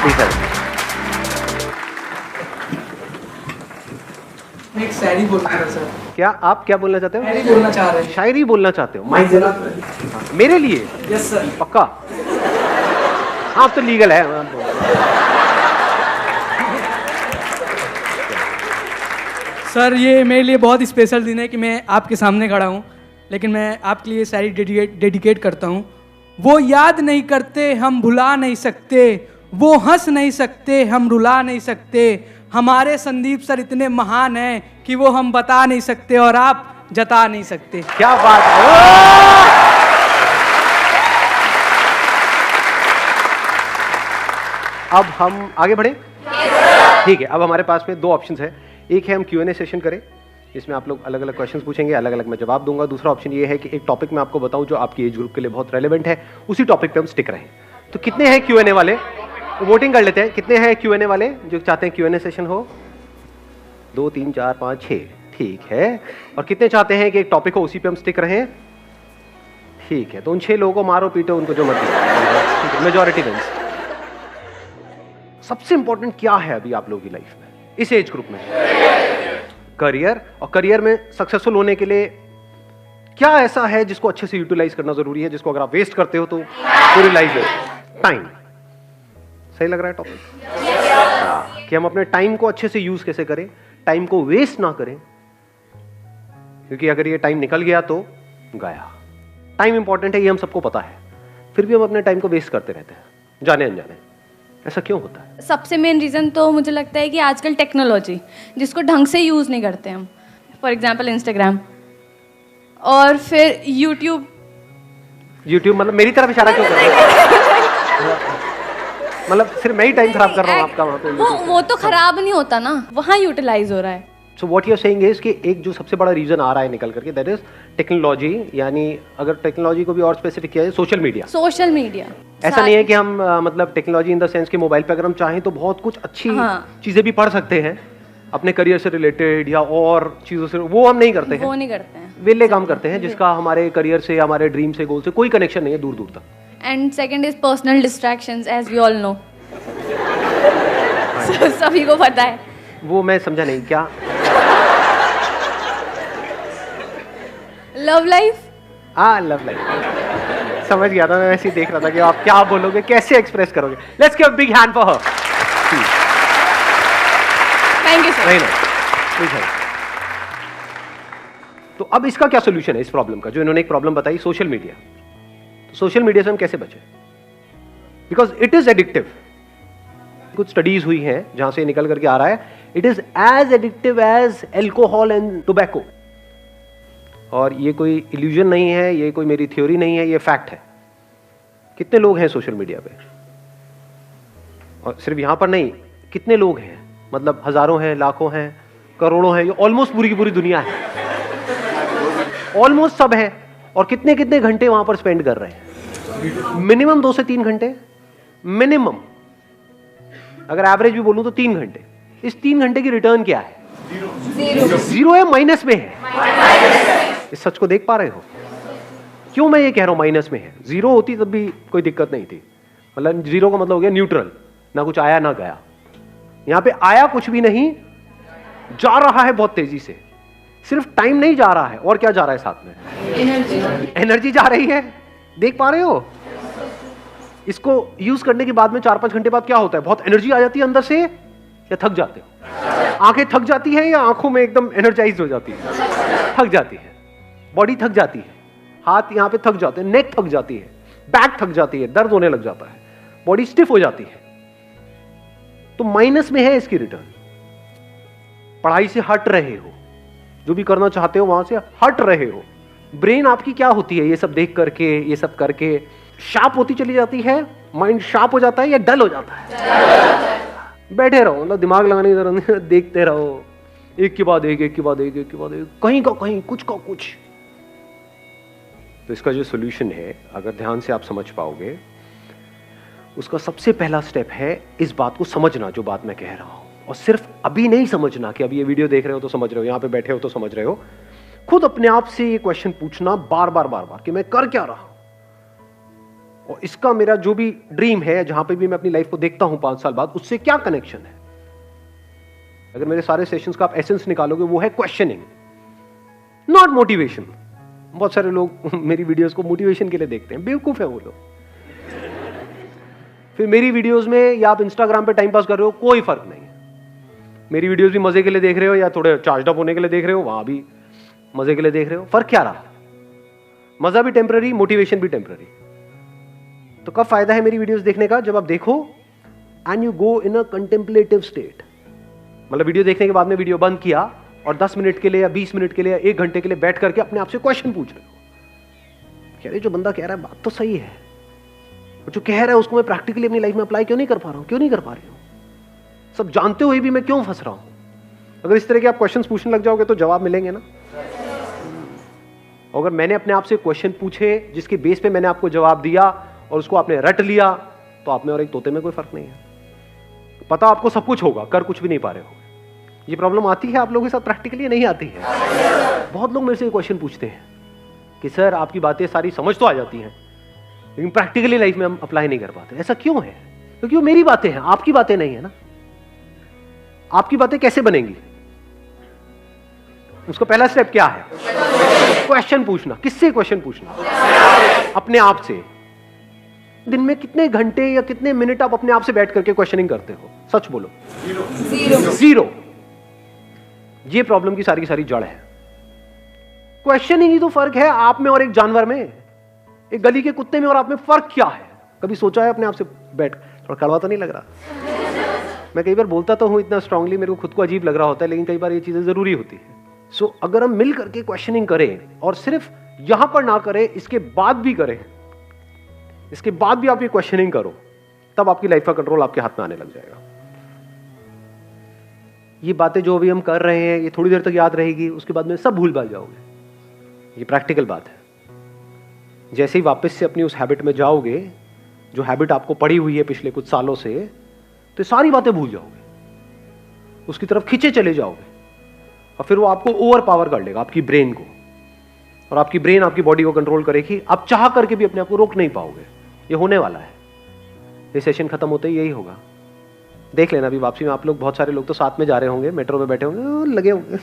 Please sir. मैं एक शायरी बोलना था सर। क्या आप क्या बोलना चाहते हो? शायरी बोलना चाह रहे हैं। शायरी बोलना चाहते हो? माइक जरा। मेरे लिए? Yes sir. पक्का? हाँ, अब तो लीगल है। सर ये मेरे लिए बहुत स्पेशल दिन है कि मैं आपके सामने खड़ा हूँ, लेकिन मैं आपके लिए शायरी डेडिकेट करता हूँ। वो याद नहीं करते हम भुला नहीं सकते, वो हंस नहीं सकते हम रुला नहीं सकते, हमारे संदीप सर इतने महान हैं कि वो हम बता नहीं सकते और आप जता नहीं सकते। क्या बात है। अब हम आगे बढ़े? ठीक है, अब हमारे पास में दो ऑप्शंस है। एक है हम Q&A सेशन करें, इसमें आप लोग अलग अलग क्वेश्चंस पूछेंगे, अलग अलग मैं जवाब दूंगा। दूसरा ऑप्शन ये है कि एक टॉपिक मैं आपको बताऊं जो आपकी एज ग्रुप के लिए बहुत रेलेवेंट है, उसी टॉपिक पे हम स्टिक रहें। तो कितने हैं Q&A वाले? वोटिंग कर लेते हैं। कितने हैं Q&A वाले जो चाहते हैं Q&A सेशन हो? 2 3 4 5 6। ठीक है। और कितने चाहते हैं कि एक टॉपिक हो उसी पे हम स्टिक रहें? ठीक है, तो उन 6 लोगों को मारो पीटो, उनको जो मर्जी। ठीक है, मेजॉरिटी विंस। सबसे इंपॉर्टेंट क्या है अभी आप लोगों की लाइफ में इस एज ग्रुप में? करियर। और करियर में सक्सेसफुल होने के लिए क्या ऐसा है जिसको अच्छे से यूटिलाइज करना जरूरी है, जिसको अगर आप वेस्ट करते हो तो पूरी लाइफ है? टाइम। सही लग रहा है टॉपिक? कि हम अपने टाइम को अच्छे से यूज कैसे करें, टाइम को वेस्ट ना करें, क्योंकि अगर ये टाइम निकल गया तो गया। टाइम इंपॉर्टेंट है, ये हम सबको पता है, फिर भी हम अपने टाइम को वेस्ट करते रहते हैं जाने अनजाने। ऐसा क्यों होता है? सबसे मेन रीज़न तो मुझे लगता है कि आजकल टेक्नोलॉजी जिसको ढंग से यूज़ नहीं करते हम, फॉर एग्जांपल इंस्टाग्राम और फिर यूट्यूब मतलब मेरी तरफ इशारा क्यों कर रहे हो? मतलब सिर्फ मैं ही टाइम खराब कर रहा हूँ आपका वहाँ पे? वो तो खराब नहीं होता ना, वहाँ यूटिलाइज हो रहा है। So what you are saying is कि एक जो सबसे बड़ा रीजन आ रहा है निकल करके, दैट इज टेक्नोलॉजी। यानी अगर टेक्नोलॉजी को भी और स्पेसिफिक किया जाए, सोशल मीडिया। ऐसा नहीं है कि हम मतलब टेक्नोलॉजी इन द सेंस कि मोबाइल पे अगर हम चाहें तो बहुत कुछ अच्छी चीजें भी पढ़ सकते हैं अपने करियर से रिलेटेड या और चीजों से, वो हम नहीं करते हैं। वो नहीं करते हैं, वेले काम करते हैं जिसका हमारे करियर से, हमारे ड्रीम से, गोल से कोई कनेक्शन नहीं है दूर दूर तक। And second is personal distractions, as we all know. सभी को पता है। वो मैं समझा नहीं क्या? Love life. हाँ, लव लाइफ समझ गया था मैं, वैसे ही देख रहा था कि आप क्या बोलोगे, कैसे एक्सप्रेस करोगे। Let's give a big hand for her. Thank you sir. तो अब इसका क्या सोल्यूशन है इस प्रॉब्लम का, जो इन्होंने एक प्रॉब्लम बताई, सोशल मीडिया। तो सोशल मीडिया से हम कैसे बचें? Because it is addictive. कुछ स्टडीज हुई हैं जहां से निकल करके आ रहा है, it is as addictive as alcohol and tobacco. और ये कोई इल्यूजन नहीं है, ये कोई मेरी थ्योरी नहीं है, ये फैक्ट है। कितने लोग हैं सोशल मीडिया पे? और सिर्फ यहां पर नहीं, कितने लोग हैं, मतलब हजारों हैं, लाखों हैं, करोड़ों हैं, ये ऑलमोस्ट पूरी की पूरी दुनिया है, ऑलमोस्ट सब है। और कितने कितने घंटे वहां पर स्पेंड कर रहे हैं? मिनिमम 2 से 3 घंटे मिनिमम। अगर एवरेज भी बोलूं तो 3 घंटे। इस 3 घंटे की रिटर्न क्या है? जीरो है, माइनस में है। इस सच को देख पा रहे हो? क्यों मैं ये कह रहा हूं माइनस में है? जीरो होती तब भी कोई दिक्कत नहीं थी, मतलब जीरो का मतलब हो गया न्यूट्रल, ना कुछ आया ना गया। यहां पे आया कुछ भी नहीं, जा रहा है बहुत तेजी से। सिर्फ टाइम नहीं जा रहा है, और क्या जा रहा है साथ में? एनर्जी जा रही है। देख पा रहे हो? इसको यूज करने के बाद में 4-5 घंटे बाद क्या होता है? बहुत एनर्जी आ जाती है अंदर से, या थक जाते हो? आंखें थक जाती है या आंखों में एकदम एनर्जाइज हो जाती है? थक जाती है, बॉडी थक जाती है, हाथ यहां पे थक जाते हैं, नेक थक जाती है, बैक थक जाती है, दर्द होने लग जाता है, बॉडी स्टिफ हो जाती है। तो माइनस में है इसकी रिटर्न। पढ़ाई से हट रहे हो, जो भी करना चाहते हो वहां से हट रहे हो। ब्रेन आपकी क्या होती है ये सब देख करके, ये सब करके शार्प होती चली जाती है? माइंड शार्प हो जाता है या डल हो जाता है? बैठे रहो, मतलब दिमाग लगाने की जरूरत नहीं, देखते रहो, एक के बाद एक, एक के बाद एक, एक के बाद एक, कहीं का कहीं, कुछ का कुछ। तो इसका जो सोल्यूशन है, अगर ध्यान से आप समझ पाओगे, उसका सबसे पहला स्टेप है इस बात को समझना जो बात मैं कह रहा हूं। और सिर्फ अभी नहीं समझना कि अभी ये वीडियो देख रहे हो तो समझ रहे हो, यहां पे बैठे हो तो समझ रहे हो। खुद अपने आप से ये क्वेश्चन पूछना बार बार बार बार कि मैं कर क्या रहा हूं, और इसका मेरा जो भी ड्रीम है, जहां पे भी मैं अपनी लाइफ को देखता हूं 5 साल बाद, उससे क्या कनेक्शन है? अगर मेरे सारे सेशंस का आप एसेंस निकालोगे, वो है क्वेश्चनिंग, नॉट मोटिवेशन। बहुत सारे लोग मेरी वीडियोस को मोटिवेशन के लिए देखते हैं, बेवकूफ है वो लोग। फिर मेरी वीडियोस में या आप इंस्टाग्राम पे टाइम पास कर रहे हो, कोई फर्क नहीं है। मेरी वीडियोस भी मजे के लिए देख रहे हो या थोड़े चार्ज अप होने के लिए देख रहे हो, वहां भी मजे के लिए देख रहे हो, फर्क क्या रहा? मजा भी टेम्पररी, मोटिवेशन भी टेम्पररी। तो कब फायदा है मेरी वीडियोस देखने का? जब आप देखो and you go in a contemplative state. मतलब वीडियो देखने के बाद में वीडियो बंद किया और 10 मिनट के लिए या 20 मिनट के लिए या 1 घंटे के लिए बैठ करके अपने आप से क्वेश्चन पूछ रहे हो, कह रहे जो बंदा कह रहा है बात तो सही है, जो कह रहा है उसको मैं प्रैक्टिकली अपनी लाइफ में अप्लाई क्यों नहीं कर पा रहा हूं, क्यों नहीं कर पा रही हूं? सब जानते हुए भी मैं क्यों फंस रहा हूं? अगर इस तरह के आप क्वेश्चंस पूछने लग जाओगे तो जवाब मिलेंगे ना। अगर मैंने अपने आप से क्वेश्चन पूछे जिसके बेस पे मैंने आपको जवाब दिया और उसको आपने रट लिया, तो आप में और एक तोते में कोई फर्क नहीं है। पता आपको सब कुछ होगा, कर कुछ भी नहीं पा रहे हो। ये प्रॉब्लम आती है आप लोगों के साथ प्रैक्टिकली? नहीं आती है। बहुत लोग मेरे से क्वेश्चन पूछते हैं कि सर आपकी बातें सारी समझ तो आ जाती हैं लेकिन प्रैक्टिकली लाइफ में हम अप्लाई नहीं कर पाते। ऐसा क्यों है? क्योंकि वो मेरी बातें हैं, आपकी बातें नहीं है ना। आपकी बातें कैसे बनेंगी? उसका पहला स्टेप क्या है? क्वेश्चन पूछना। किससे क्वेश्चन पूछना? अपने आप से। दिन में कितने घंटे या कितने मिनट आप अपने आप से बैठ करके क्वेश्चनिंग करते हो? सच बोलो। जीरो। ये प्रॉब्लम की सारी जड़ है। क्वेश्चनिंग ही तो फर्क है आप में और एक जानवर में, एक गली के कुत्ते में और आप में फर्क क्या है? कभी सोचा है अपने आप से बैठ? थोड़ा कड़वा तो नहीं लग रहा? मैं कई बार बोलता तो हूं इतना स्ट्रांगली, मेरे को खुद को अजीब लग रहा होता है, लेकिन कई बार ये चीजें जरूरी होती है। सो अगर हम मिल करके क्वेश्चनिंग करें और सिर्फ यहां पर ना करें, इसके बाद भी करें, इसके बाद भी आप ये क्वेश्चनिंग करो, तब आपकी लाइफ का कंट्रोल आपके हाथ में आने लग जाएगा। ये बातें जो अभी हम कर रहे हैं ये थोड़ी देर तक याद रहेगी, उसके बाद में सब भूल भाल जाओगे। ये प्रैक्टिकल बात है। जैसे ही वापस से अपनी उस हैबिट में जाओगे, जो हैबिट आपको पड़ी हुई है पिछले कुछ सालों से, तो सारी बातें भूल जाओगे, उसकी तरफ खींचे चले जाओगे और फिर वो आपको ओवर पावर कर लेगा, आपकी ब्रेन को, और आपकी ब्रेन आपकी बॉडी को कंट्रोल करेगी। आप चाह करके भी अपने आप को रोक नहीं पाओगे। ये होने वाला है। ये सेशन खत्म होते ही यही होगा। देख लेना अभी वापसी में आप लोग, बहुत सारे लोग तो साथ में जा रहे होंगे, मेट्रो में बैठे होंगे, लगे होंगे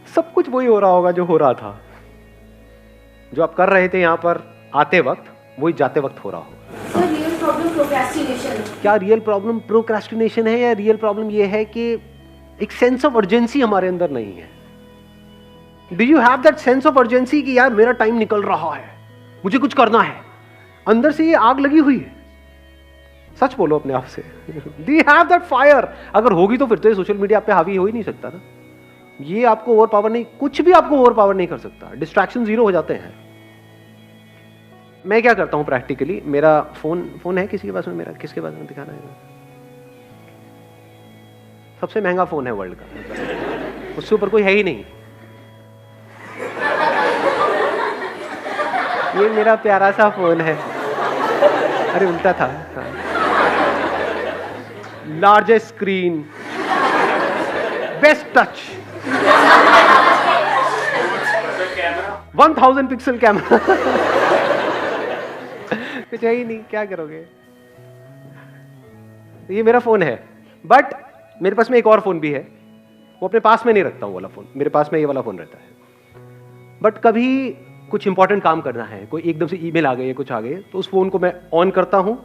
सब कुछ वही हो रहा होगा जो हो रहा था, जो आप कर रहे थे यहां पर आते वक्त, वही जाते वक्त हो रहा होगा। रियल प्रॉब्लम प्रोक्रेस्टिनेशन है। क्या रियल प्रॉब्लम प्रोक्रेस्टिनेशन है या रियल प्रॉब्लम ये है कि एक सेंस ऑफ अर्जेंसी हमारे अंदर नहीं है? Do you have that sense of urgency कि यार मेरा टाइम निकल रहा है, मुझे कुछ करना है? अंदर से ये आग लगी हुई है। सच बोलो अपने आप से। Do you have that fire? अगर होगी तो फिर तो ये सोशल मीडिया पे हावी हो ही नहीं सकता ना। ये आपको ओवर पावर नहीं, कुछ भी आपको ओवर पावर नहीं कर सकता। डिस्ट्रैक्शन जीरो हो जाते हैं। मैं क्या करता हूं प्रैक्टिकली, मेरा फोन है किसी के पास में? मेरा किसके पास में दिखाना है? सबसे महंगा फोन है वर्ल्ड का, उससे ऊपर कोई है ही नहीं। ये मेरा प्यारा सा फोन है। अरे उल्टा था। Largest screen, best touch, 1000 pixel camera. कुछ है ही नहीं, क्या करोगे? ये मेरा फोन है, बट मेरे पास में एक और फोन भी है। वो अपने पास में नहीं रखता हूं वाला फोन, मेरे पास में ये वाला फोन रहता है। बट कभी कुछ इंपॉर्टेंट काम करना है, कोई एकदम से ईमेल आ गई है, कुछ आ गई, तो उस फोन को मैं ऑन करता हूं,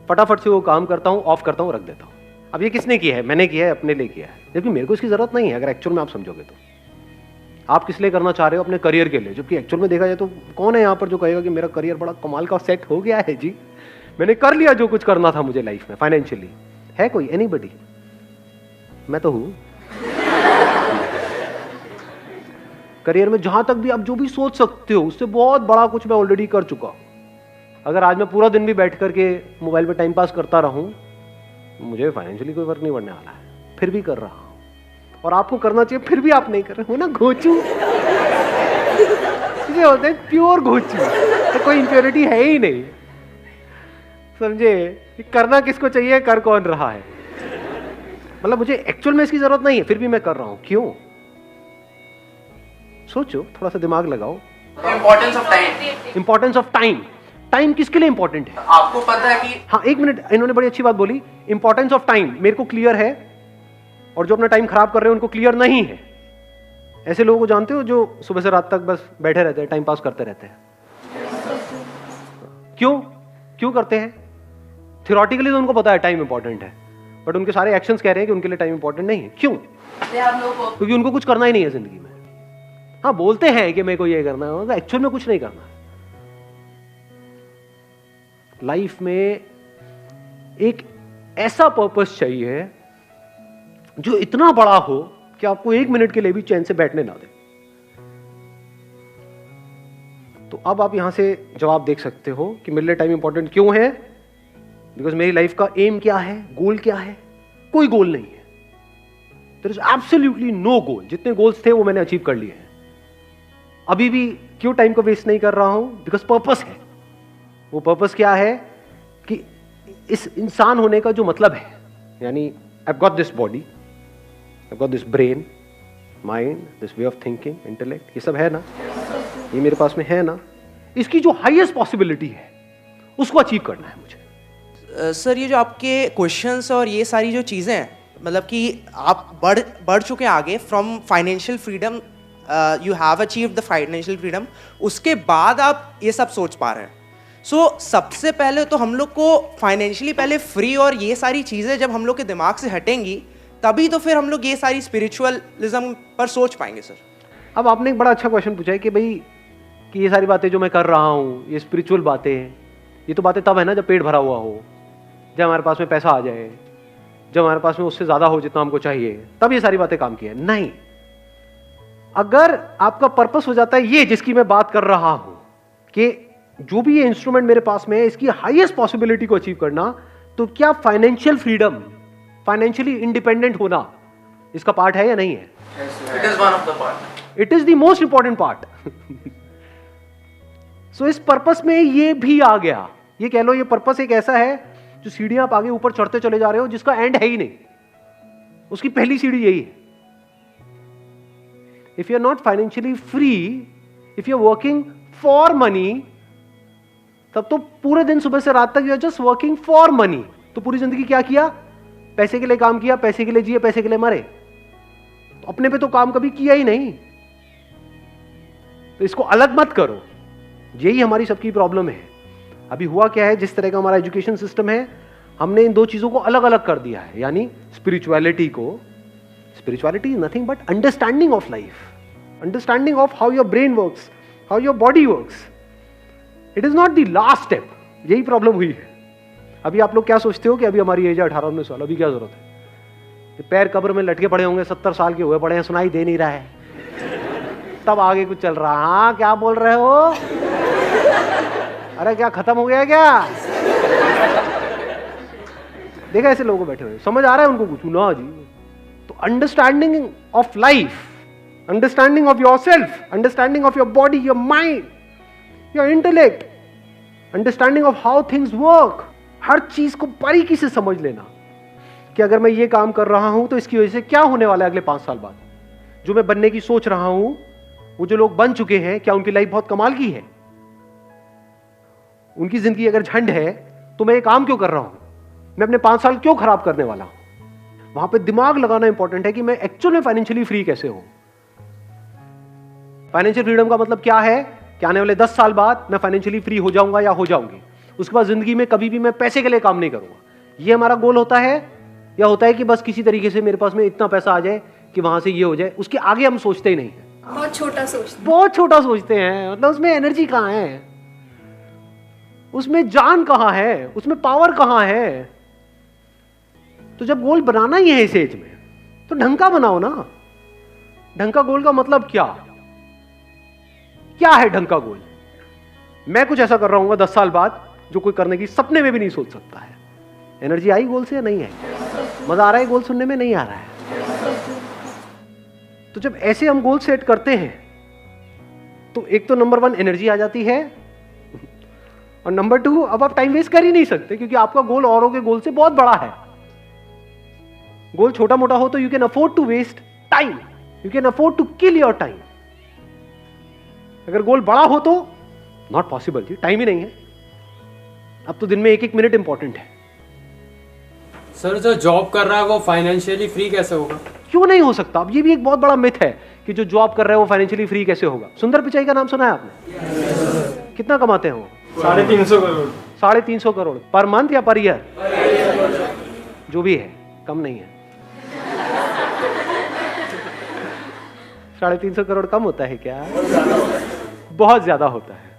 फटाफट से वो काम करता हूं, ऑफ करता हूं, रख देता हूं। अब ये किसने किया है? मैंने किया है, अपने लिए किया है, जबकि मेरे को इसकी जरूरत नहीं है। अगर एक्चुअल में आप समझोगे तो आप किस लिए करना चाह रहे हो? अपने करियर के लिए। जबकि एक्चुअल में देखा जाए तो कौन है यहाँ पर जो कहेगा कि मेरा करियर बड़ा कमाल का सेट हो गया है जी, मैंने कर लिया जो कुछ करना था मुझे लाइफ में फाइनेंशियली? है कोई? एनीबडी? मैं तो हूं। करियर में जहां तक भी आप जो भी सोच सकते हो उससे बहुत बड़ा कुछ मैं ऑलरेडी कर चुका हूं। अगर आज मैं पूरा दिन भी बैठ करके मोबाइल पे टाइम पास करता रहूं, मुझे फाइनेंशियली कोई फर्क नहीं पड़ने वाला है, फिर भी कर रहा हूं। और आपको करना चाहिए, फिर भी आप नहीं कर रहे हो ना। घोचू ये होते हैं प्योर घोचू, तो कोई इंप्योरिटी है ही नहीं। समझे? करना किसको चाहिए, कर कौन रहा है? मतलब मुझे एक्चुअल में इसकी जरूरत नहीं है, फिर भी मैं कर रहा हूं। क्यों? सोचो, थोड़ा सा दिमाग लगाओ। Importance of time. Importance of time. Time किसके लिए इंपॉर्टेंट है? आपको पता है कि हाँ, एक मिनट, इन्होंने बड़ी अच्छी बात बोली। इंपॉर्टेंस ऑफ टाइम मेरे को क्लियर है, और जो अपना टाइम खराब कर रहे हैं उनको क्लियर नहीं है। ऐसे लोगों को जानते हो जो सुबह से रात तक बस बैठे रहते हैं, टाइम पास करते रहते हैं। क्यों क्यों करते हैं? थियोरेटिकली तो उनको पता है टाइम इंपॉर्टेंट है, बट उनके सारे एक्शंस कह रहे हैं कि उनके लिए टाइम इंपॉर्टेंट नहीं है। क्यों? क्योंकि उनको कुछ करना ही नहीं है जिंदगी में। हाँ, बोलते हैं कि मेरे को ये करना है, एक्चुअल में कुछ नहीं करना। लाइफ में एक ऐसा पर्पस चाहिए जो इतना बड़ा हो कि आपको 1 मिनट के लिए भी चैन से बैठने ना दे। तो अब आप यहां से जवाब देख सकते हो कि मेरे लिए टाइम इंपॉर्टेंट क्यों है। बिकॉज मेरी लाइफ का एम क्या है, गोल क्या है? कोई गोल नहीं है। देयर इज एब्सोल्युटली नो गोल। जितने गोल्स थे वो मैंने अचीव कर लिए हैं। अभी भी क्यों टाइम को वेस्ट नहीं कर रहा हूं? बिकॉज पर्पस है। वो पर्पस क्या है कि इस इंसान होने का जो मतलब है, यानी I got this body, I got this brain, mind, this way of thinking, intellect, ये सब है ना, ये मेरे पास में है ना, इसकी जो हाईएस्ट पॉसिबिलिटी है उसको अचीव करना है मुझे। सर, ये जो आपके क्वेश्चंस और ये सारी जो चीज़ें हैं, मतलब कि आप बढ़ चुके हैं आगे from financial freedom, you have achieved the financial freedom, उसके बाद आप ये सब सोच पा रहे हैं। सबसे पहले तो हम लोग को फाइनेंशियली पहले फ्री और ये सारी चीज़ें जब हम लोग के दिमाग से हटेंगी, तभी तो फिर हम लोग ये सारी स्पिरिचुअलिज्म पर सोच पाएंगे। सर, अब आपने एक बड़ा अच्छा क्वेश्चन पूछा है कि भाई कि ये सारी बातें जो मैं कर रहा हूँ, ये स्पिरिचुअल बातें हैं, ये तो बातें तब है ना जब पेट भरा हुआ हो, जब हमारे पास में पैसा आ जाए, जब हमारे पास में उससे ज्यादा हो जितना हमको चाहिए, तब ये सारी बातें काम की है। नहीं, अगर आपका पर्पस हो जाता है ये जिसकी मैं बात कर रहा हूं कि जो भी ये इंस्ट्रूमेंट मेरे पास में है इसकी हाईएस्ट पॉसिबिलिटी को अचीव करना, तो क्या फाइनेंशियल फ्रीडम, फाइनेंशियली इंडिपेंडेंट होना इसका पार्ट है या नहीं है? It is one of the part, it is the most important part. So इस पर्पस में ये भी आ गया। ये कह लो, ये पर्पस एक ऐसा है जो सीढ़ियां आप आगे ऊपर चढ़ते चले जा रहे हो जिसका एंड है ही नहीं, उसकी पहली सीढ़ी यही है। If you are not financially free, if you are working for money, तब तो पूरे दिन सुबह से रात तक you are just working for money. तो पूरी जिंदगी क्या किया? पैसे के लिए काम किया, पैसे के लिए जिए, पैसे के लिए मरे। तो अपने पे तो काम कभी किया ही नहीं। तो इसको अलग मत करो। यही हमारी सबकी प्रॉब्लम है। अभी हुआ क्या है, जिस तरह का हमारा एजुकेशन सिस्टम है, हमने इन दो चीजों को अलग अलग कर दिया है। यानी स्पिरिचुअलिटी को, spirituality is nothing but understanding of life, understanding of how your brain works, how your body works. It is not the last step. यही प्रॉब्लम हुई है। अभी आप लोग क्या सोचते हो कि अभी हमारी एज है 18-19 साल, अभी क्या जरूरत है? ये पैर कब्र में लटके पड़े होंगे, 70 साल के हुए पड़े हैं, सुनाई दे नहीं रहा है, तब आगे कुछ चल रहा। हाँ, क्या बोल रहे हो? अरे क्या खत्म हो गया क्या? देखा ऐसे लोगों बैठे हुए, समझ आ रहा है उनको कुछ ना जी? तो understanding of life, understanding of yourself, understanding of your body, your mind, your intellect, understanding of how things work, हर चीज को बारीकी से समझ लेना कि अगर मैं ये काम कर रहा हूं तो इसकी वजह से क्या होने वाला है अगले 5 साल बाद। जो मैं बनने की सोच रहा हूं, वो जो लोग बन चुके हैं, क्या उनकी लाइफ बहुत कमाल की है? उनकी जिंदगी अगर झंड है तो मैं ये काम क्यों कर रहा हूं? मैं अपने 5 साल क्यों खराब करने वाला हूं? वहां पे दिमाग लगाना इंपॉर्टेंट है कि मैं एक्चुअल में फाइनेंशियली फ्री कैसे हूं। फाइनेंशियल फ्रीडम का मतलब क्या है कि आने वाले 10 साल बाद मैं फाइनेंशियली फ्री हो जाऊंगा या हो जाऊंगी। उसके बाद जिंदगी में कभी भी मैं पैसे के लिए काम नहीं करूंगा। ये हमारा गोल होता है, या होता है कि बस किसी तरीके से मेरे पास में इतना पैसा आ जाए कि वहां से ये हो जाए। उसके आगे हम सोचते ही नहीं है, बहुत छोटा सोचते बहुत छोटा सोचते हैं। मतलब उसमें एनर्जी कहां है, उसमें जान कहां है, उसमें पावर कहां है? तो जब गोल बनाना ही है इस एज में, तो ढंग का बनाओ ना। ढंग का गोल का मतलब क्या है ढंग का गोल? मैं कुछ ऐसा कर रहा हूं 10 साल बाद जो कोई करने की सपने में भी नहीं सोच सकता है। एनर्जी आई गोल से या नहीं आई? मजा आ रहा है गोल सुनने में? नहीं आ रहा है। तो जब ऐसे हम गोल सेट करते हैं तो एक तो नंबर 1 एनर्जी आ जाती है, और नंबर 2 अब आप टाइम वेस्ट कर ही नहीं सकते क्योंकि आपका गोल औरों के गोल से बहुत बड़ा है। गोल छोटा मोटा हो तो you can afford to waste time, you can afford to kill your time. अगर गोल बड़ा हो तो नॉट पॉसिबल जी, टाइम ही नहीं है। अब तो दिन में 1-1 मिनट इंपॉर्टेंट है। सर जो जॉब कर रहा है वो फाइनेंशियली फ्री कैसे होगा? क्यों नहीं हो सकता? अब ये भी एक बहुत बड़ा मिथ है कि जो जॉब कर रहे हैं वो फाइनेंशियली फ्री कैसे होगा। सुंदर पिचाई का नाम सुना है आपने? कितना कमाते हैं वो? 350 करोड़। 350 करोड़ पर मंथ या पर ईयर? जो भी है, कम नहीं है। 350 करोड़ कम होता है क्या? बहुत ज्यादा होता है।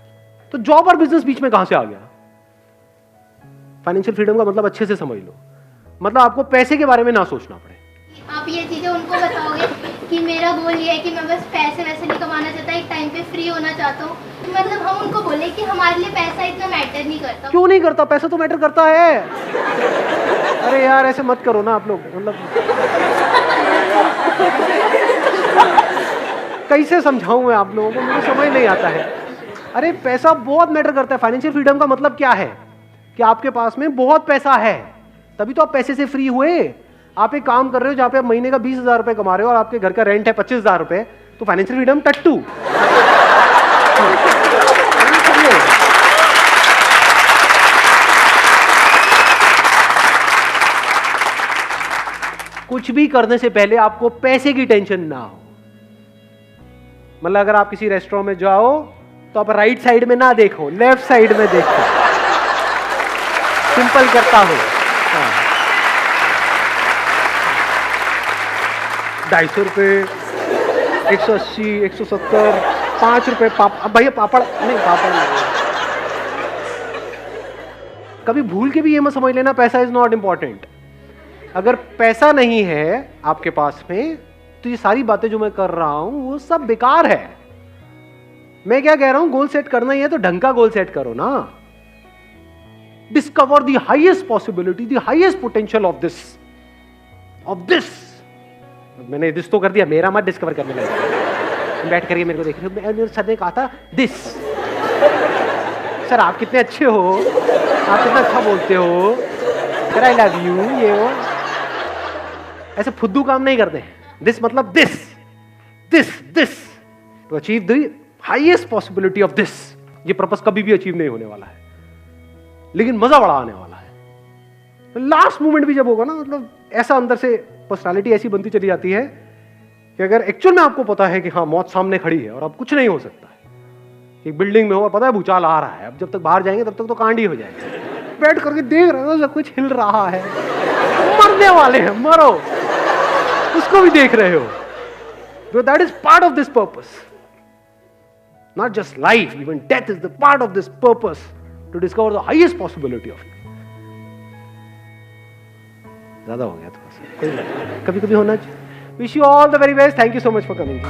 तो जॉब और बिजनेस बीच में कहां से आ गया? फाइनेंशियल फ्रीडम का मतलब अच्छे से समझ लो, मतलब आपको पैसे के बारे में ना सोचना पड़े। आप ये चीजें उनको बताओगे कि मेरा गोल ये है कि मैं बस पैसे वैसे नहीं कमाना चाहता, एक टाइम पे फ्री होना चाहता हूँ। मतलब हम उनको बोले कि हमारे लिए पैसा इतना मैटर नहीं करता। क्यों नहीं करता? पैसा तो मैटर करता है। अरे यार ऐसे मत करो ना आप लोग, मतलब कैसे समझाऊं मैं आप लोगों को, मुझे समझ नहीं आता है। अरे पैसा बहुत मैटर करता है। फाइनेंशियल फ्रीडम का मतलब क्या है? कि आपके पास में बहुत पैसा है, तभी तो आप पैसे से फ्री हुए। आप एक काम कर रहे हो जहां पे आप महीने का 20,000 रुपए कमा रहे हो और आपके घर का रेंट है 25,000 रुपए, तो फाइनेंशियल फ्रीडम टट्टू। कुछ भी करने से पहले आपको पैसे की टेंशन ना हो। मतलब अगर आप किसी रेस्टोरेंट में जाओ तो आप राइट साइड में ना देखो, लेफ्ट साइड में देखो। सिंपल करता हूं। 250 रुपये, 180, 170, 5 रुपए अब भैया पापड़ नहीं, पापड़ नहीं। कभी भूल के भी ये मत समझ लेना पैसा इज नॉट इंपॉर्टेंट। अगर पैसा नहीं है आपके पास में तो ये सारी बातें जो मैं कर रहा हूं वो सब बेकार है। मैं क्या कह रहा हूं, गोल सेट करना ही है तो ढंग का गोल सेट करो ना। Discover the highest possibility, the highest potential of this. मैंने दिस तो कर दिया, मेरा मत डिस्कवर करने लगा। बैठ करके मेरे को देख रहे हो, मेरे सर ने कहा था दिस। सर आप कितने अच्छे हो, आप कितना अच्छा बोलते हो, सर आई लव यू, ये वो ऐसे फुद्दू काम नहीं करते। दिस मतलब this to achieve the highest possibility of this. ये पर्पस कभी भी अचीव नहीं होने वाला है, लेकिन मजा बड़ा आने वाला है। लास्ट मोमेंट भी जब होगा ना, मतलब ऐसा अंदर से पर्सनालिटी ऐसी बनती चली जाती है कि अगर एक्चुअल में आपको पता है कि हाँ मौत सामने खड़ी है और अब कुछ नहीं हो सकता है। एक बिल्डिंग में हो और पता है भूचाल आ रहा है, अब जब तक बाहर जाएंगे तब तक तो कांड ही हो जाएगा। बैठ करके देख रहे हो सब कुछ हिल रहा है, मरने वाले हैं, मरो, उसको भी देख रहे हो। So that is part of this purpose. Not just life, even death is the part of this purpose to discover the highest possibility of it. ज्यादा हो गया थोड़ा सा, कभी कभी होना चाहिए। Wish you all the very best. Thank you so much for coming.